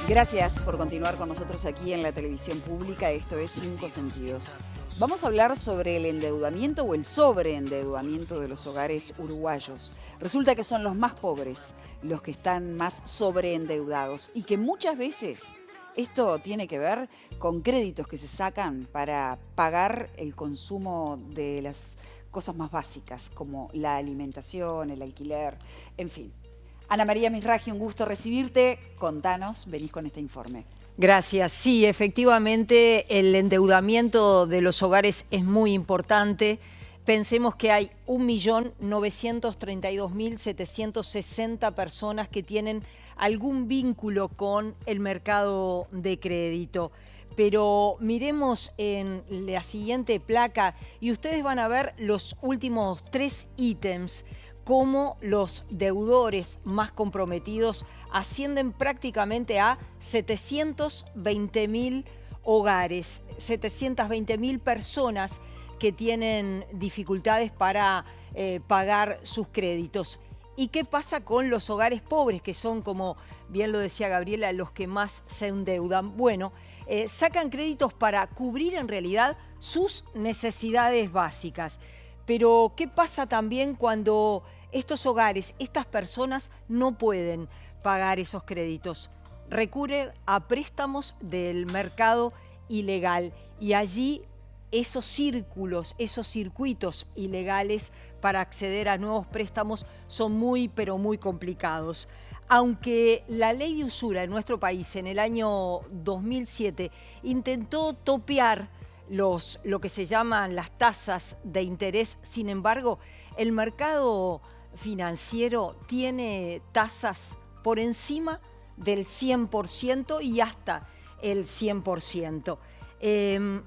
Gracias por continuar con nosotros aquí en la televisión pública. Esto es Cinco Sentidos. Vamos a hablar sobre el endeudamiento o el sobreendeudamiento de los hogares uruguayos. Resulta que son los más pobres los que están más sobreendeudados y que muchas veces esto tiene que ver con créditos que se sacan para pagar el consumo de las cosas más básicas como la alimentación, el alquiler, en fin. Ana María Misragi, un gusto recibirte. Contanos, venís con este informe. Gracias. Sí, efectivamente el endeudamiento de los hogares es muy importante. Pensemos que hay 1.932.760 personas que tienen algún vínculo con el mercado de crédito. Pero miremos en la siguiente placa y ustedes van a ver los últimos 3 ítems, cómo los deudores más comprometidos ascienden prácticamente a 720.000 hogares, 720.000 personas que tienen dificultades para pagar sus créditos. ¿Y qué pasa con los hogares pobres, que son, como bien lo decía Gabriela, los que más se endeudan? Bueno, sacan créditos para cubrir en realidad sus necesidades básicas. Pero ¿qué pasa también cuando estos hogares, estas personas no pueden pagar esos créditos? Recurren a préstamos del mercado ilegal y allí esos círculos, esos circuitos ilegales para acceder a nuevos préstamos son muy, pero muy complicados. Aunque la ley de usura en nuestro país en el año 2007 intentó topear lo que se llaman las tasas de interés, sin embargo, el mercado financiero tiene tasas por encima del 100% y hasta el 100%.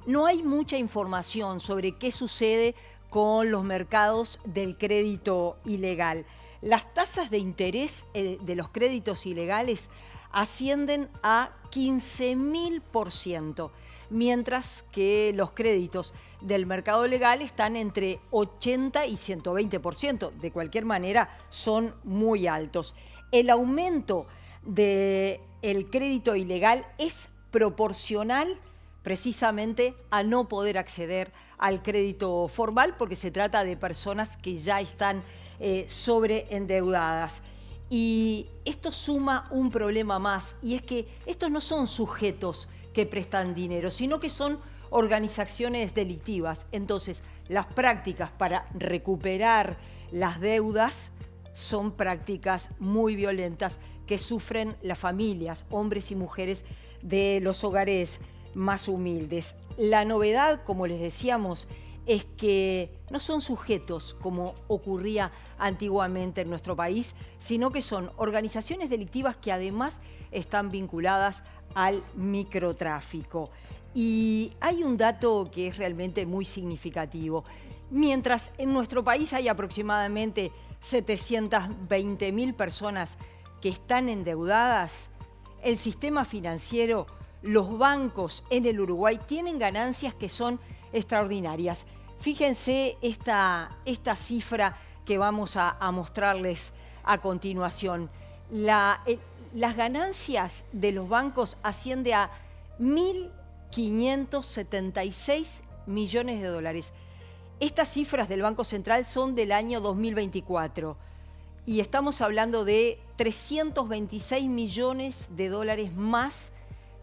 No hay mucha información sobre qué sucede con los mercados del crédito ilegal. Las tasas de interés de los créditos ilegales ascienden a 15.000%, mientras que los créditos del mercado legal están entre 80 y 120%. De cualquier manera, son muy altos. El aumento del crédito ilegal es proporcional precisamente a no poder acceder al crédito formal, porque se trata de personas que ya están sobreendeudadas. Y esto suma un problema más, y es que estos no son sujetos que prestan dinero, sino que son organizaciones delictivas. Entonces, las prácticas para recuperar las deudas son prácticas muy violentas que sufren las familias, hombres y mujeres de los hogares más humildes. La novedad, como les decíamos, es que no son sujetos como ocurría antiguamente en nuestro país, sino que son organizaciones delictivas que además están vinculadas al microtráfico. Y hay un dato que es realmente muy significativo. Mientras en nuestro país hay aproximadamente 720.000 personas que están endeudadas, el sistema financiero, los bancos en el Uruguay tienen ganancias que son extraordinarias. Fíjense esta cifra que vamos a mostrarles a continuación. Las ganancias de los bancos ascienden a 1.576 millones de dólares. Estas cifras del Banco Central son del año 2024 y estamos hablando de 326 millones de dólares más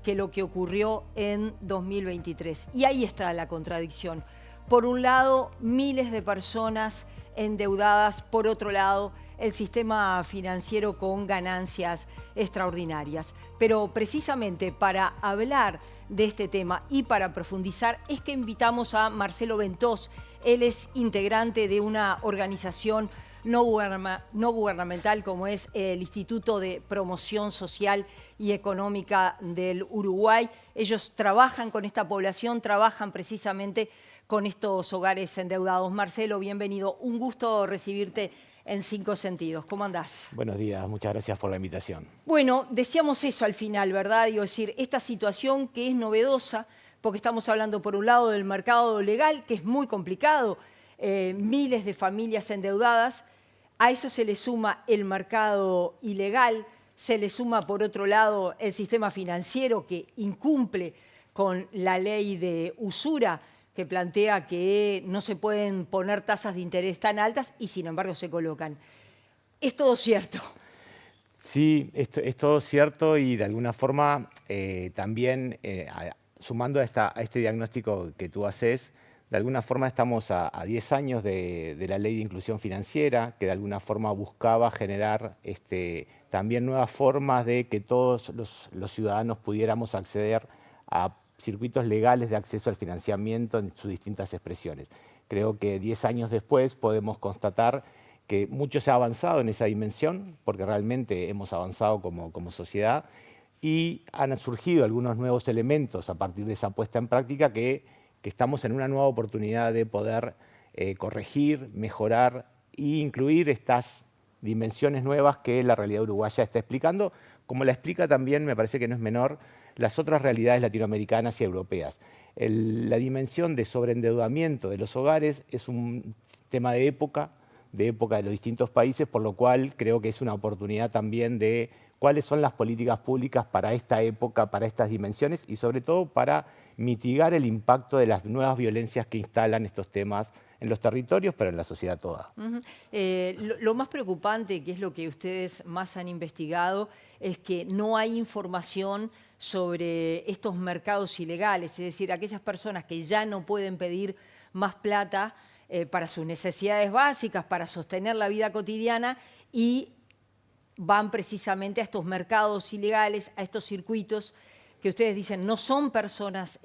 que lo que ocurrió en 2023. Y ahí está la contradicción. Por un lado, miles de personas endeudadas, por otro lado, el sistema financiero con ganancias extraordinarias. Pero precisamente para hablar de este tema y para profundizar es que invitamos a Marcelo Ventós. Él es integrante de una organización no gubernamental como es el Instituto de Promoción Social y Económica del Uruguay. Ellos trabajan con esta población, trabajan precisamente con estos hogares endeudados. Marcelo, bienvenido. Un gusto recibirte en Cinco Sentidos. ¿Cómo andás? Buenos días, muchas gracias por la invitación. Bueno, decíamos eso al final, ¿verdad? Digo, decir, esta situación que es novedosa, porque estamos hablando por un lado del mercado legal, que es muy complicado, miles de familias endeudadas. A eso se le suma el mercado ilegal, se le suma por otro lado el sistema financiero que incumple con la ley de usura, que plantea que no se pueden poner tasas de interés tan altas y sin embargo se colocan. ¿Es todo cierto? Sí, esto es todo cierto y de alguna forma también sumando a este diagnóstico que tú haces, de alguna forma estamos a 10 años de la ley de inclusión financiera, que de alguna forma buscaba generar también nuevas formas de que todos los ciudadanos pudiéramos acceder a circuitos legales de acceso al financiamiento en sus distintas expresiones. Creo que 10 años después podemos constatar que mucho se ha avanzado en esa dimensión, porque realmente hemos avanzado como sociedad, y han surgido algunos nuevos elementos a partir de esa puesta en práctica que estamos en una nueva oportunidad de poder corregir, mejorar e incluir estas dimensiones nuevas que la realidad uruguaya está explicando, como la explica también, me parece que no es menor, las otras realidades latinoamericanas y europeas. La dimensión de sobreendeudamiento de los hogares es un tema de época de los distintos países, por lo cual creo que es una oportunidad también de cuáles son las políticas públicas para esta época, para estas dimensiones y sobre todo para mitigar el impacto de las nuevas violencias que instalan estos temas en los territorios, pero en la sociedad toda. Lo más preocupante, que es lo que ustedes más han investigado, es que no hay información sobre estos mercados ilegales, es decir, aquellas personas que ya no pueden pedir más plata para sus necesidades básicas, para sostener la vida cotidiana y van precisamente a estos mercados ilegales, a estos circuitos que ustedes dicen no son personas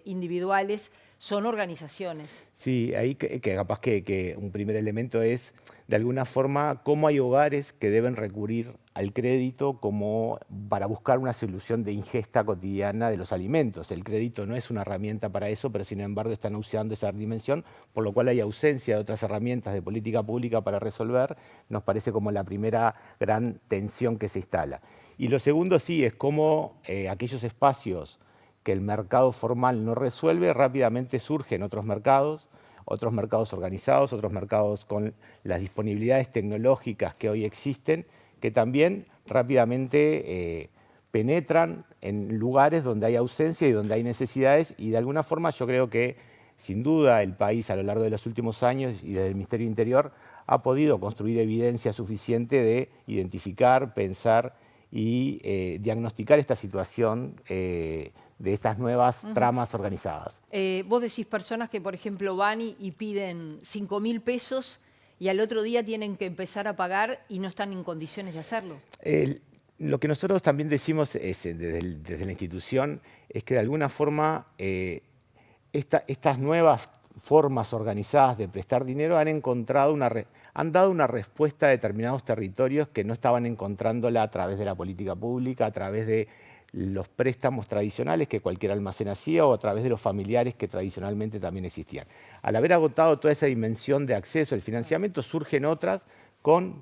individuales, son organizaciones. Sí, ahí que capaz que un primer elemento es, de alguna forma, cómo hay hogares que deben recurrir al crédito como para buscar una solución de ingesta cotidiana de los alimentos. El crédito no es una herramienta para eso, pero sin embargo están usando esa dimensión, por lo cual hay ausencia de otras herramientas de política pública para resolver. Nos parece como la primera gran tensión que se instala. Y lo segundo sí es cómo aquellos espacios que el mercado formal no resuelve, rápidamente surgen otros mercados organizados, otros mercados con las disponibilidades tecnológicas que hoy existen, que también rápidamente penetran en lugares donde hay ausencia y donde hay necesidades, y de alguna forma yo creo que sin duda el país a lo largo de los últimos años y desde el Ministerio del Interior ha podido construir evidencia suficiente de identificar, pensar y diagnosticar esta situación de estas nuevas tramas organizadas. Vos decís personas que, por ejemplo, van y piden 5.000 pesos y al otro día tienen que empezar a pagar y no están en condiciones de hacerlo. Lo que nosotros también decimos desde la institución es que de alguna forma estas nuevas formas organizadas de prestar dinero han dado una respuesta a determinados territorios que no estaban encontrándola a través de la política pública, a través de los préstamos tradicionales que cualquier almacén hacía o a través de los familiares que tradicionalmente también existían. Al haber agotado toda esa dimensión de acceso al financiamiento, surgen otras con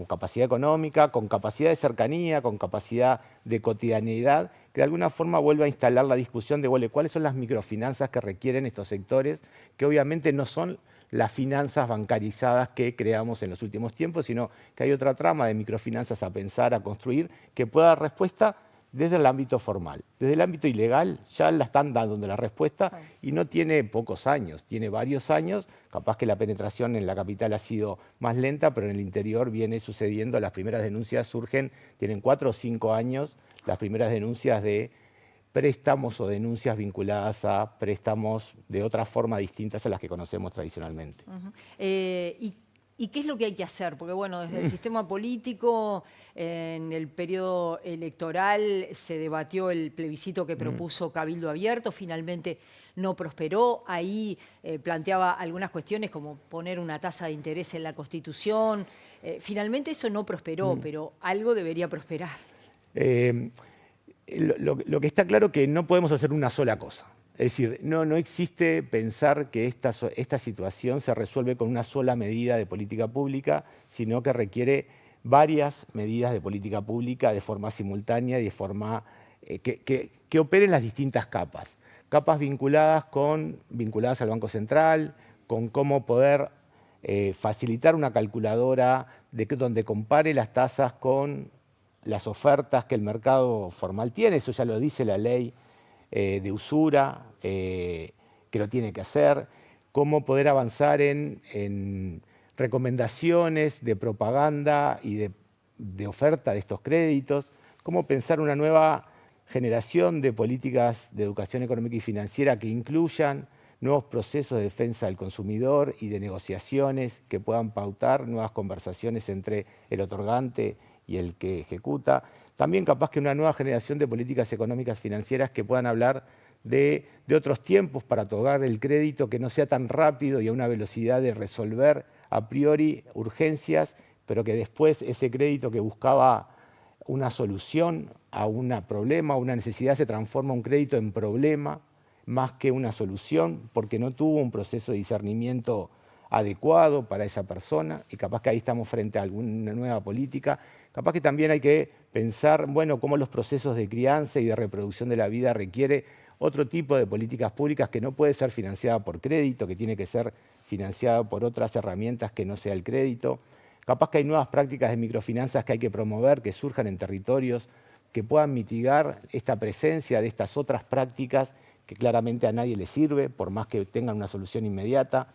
capacidad económica, con capacidad de cercanía, con capacidad de cotidianeidad, que de alguna forma vuelve a instalar la discusión de cuáles son las microfinanzas que requieren estos sectores, que obviamente no son las finanzas bancarizadas que creamos en los últimos tiempos, sino que hay otra trama de microfinanzas a pensar, a construir, que pueda dar respuesta desde el ámbito formal. Desde el ámbito ilegal ya la están dando la respuesta y no tiene pocos años, tiene varios años. Capaz que la penetración en la capital ha sido más lenta, pero en el interior viene sucediendo. Las primeras denuncias surgen, tienen 4 o 5 años, las primeras denuncias de préstamos o denuncias vinculadas a préstamos de otra forma distintas a las que conocemos tradicionalmente. ¿Y qué es lo que hay que hacer? Porque bueno, desde el sistema político, en el periodo electoral se debatió el plebiscito que propuso Cabildo Abierto, finalmente no prosperó. Ahí planteaba algunas cuestiones como poner una tasa de interés en la Constitución. Finalmente eso no prosperó, pero algo debería prosperar. Lo que está claro es que no podemos hacer una sola cosa. Es decir, no existe pensar que esta situación se resuelve con una sola medida de política pública, sino que requiere varias medidas de política pública de forma simultánea y de forma que operen las distintas capas. Capas vinculadas al Banco Central, con cómo poder facilitar una calculadora donde compare las tasas con las ofertas que el mercado formal tiene, eso ya lo dice la ley de usura, que lo tiene que hacer, cómo poder avanzar en recomendaciones de propaganda y de oferta de estos créditos, cómo pensar una nueva generación de políticas de educación económica y financiera que incluyan nuevos procesos de defensa del consumidor y de negociaciones que puedan pautar nuevas conversaciones entre el otorgante y el que ejecuta. También capaz que una nueva generación de políticas económicas financieras que puedan hablar de otros tiempos para otorgar el crédito que no sea tan rápido y a una velocidad de resolver a priori urgencias, pero que después ese crédito que buscaba una solución a un problema, a una necesidad, se transforma un crédito en problema más que una solución, porque no tuvo un proceso de discernimiento adecuado para esa persona, y capaz que ahí estamos frente a alguna nueva política. Capaz que también hay que pensar, bueno, cómo los procesos de crianza y de reproducción de la vida requiere otro tipo de políticas públicas que no puede ser financiada por crédito, que tiene que ser financiada por otras herramientas que no sea el crédito. Capaz que hay nuevas prácticas de microfinanzas que hay que promover, que surjan en territorios, que puedan mitigar esta presencia de estas otras prácticas que claramente a nadie le sirve, por más que tengan una solución inmediata.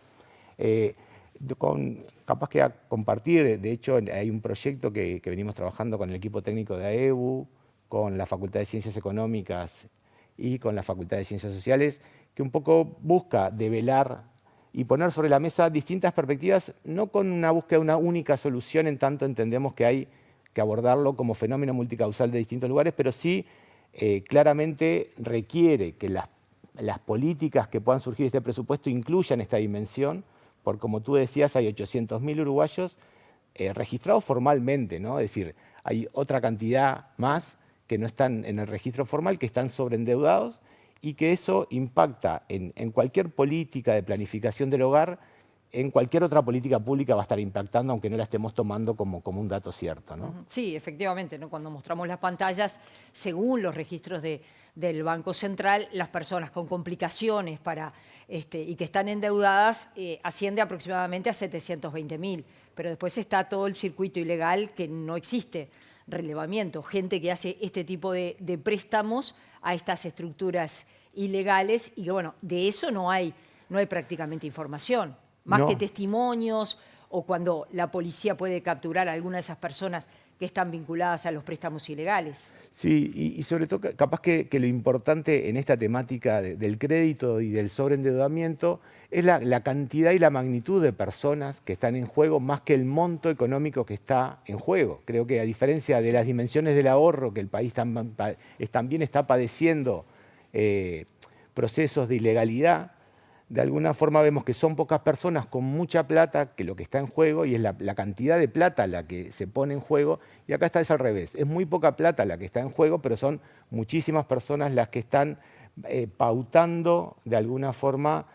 Capaz que a compartir, de hecho hay un proyecto que venimos trabajando con el equipo técnico de AEBU, con la Facultad de Ciencias Económicas y con la Facultad de Ciencias Sociales, que un poco busca develar y poner sobre la mesa distintas perspectivas, no con una búsqueda de una única solución, en tanto entendemos que hay que abordarlo como fenómeno multicausal de distintos lugares, pero sí claramente requiere que las políticas que puedan surgir de este presupuesto incluyan esta dimensión, porque como tú decías, hay 800.000 uruguayos registrados formalmente, ¿no? Es decir, hay otra cantidad más que no están en el registro formal, que están sobreendeudados, y que eso impacta en cualquier política de planificación del hogar, en cualquier otra política pública va a estar impactando, aunque no la estemos tomando como un dato cierto, ¿no? Sí, efectivamente, ¿no? Cuando mostramos las pantallas, según los registros del Banco Central, las personas con complicaciones y que están endeudadas asciende aproximadamente a 720.000, pero después está todo el circuito ilegal que no existe relevamiento, gente que hace este tipo de préstamos a estas estructuras ilegales y que, bueno, de eso no hay prácticamente información. Más que testimonios o cuando la policía puede capturar a alguna de esas personas que están vinculadas a los préstamos ilegales. Sí, y sobre todo capaz que lo importante en esta temática del crédito y del sobreendeudamiento es la cantidad y la magnitud de personas que están en juego, más que el monto económico que está en juego. Creo que a diferencia de las dimensiones del ahorro que el país también está padeciendo procesos de ilegalidad, de alguna forma vemos que son pocas personas con mucha plata que lo que está en juego, y es la cantidad de plata la que se pone en juego, y acá es al revés. Es muy poca plata la que está en juego, pero son muchísimas personas las que están pautando de alguna forma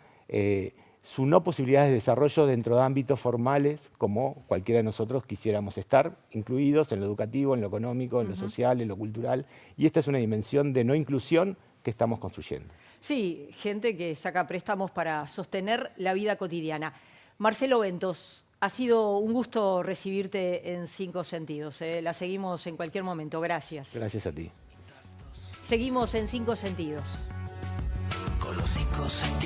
su no posibilidad de desarrollo dentro de ámbitos formales, como cualquiera de nosotros quisiéramos estar, incluidos en lo educativo, en lo económico, en lo social, en lo cultural, y esta es una dimensión de no inclusión que estamos construyendo. Sí, gente que saca préstamos para sostener la vida cotidiana. Marcelo Bentos, ha sido un gusto recibirte en 5 Sentidos. La seguimos en cualquier momento. Gracias. Gracias a ti. Seguimos en 5 Sentidos. Con los 5 sentidos.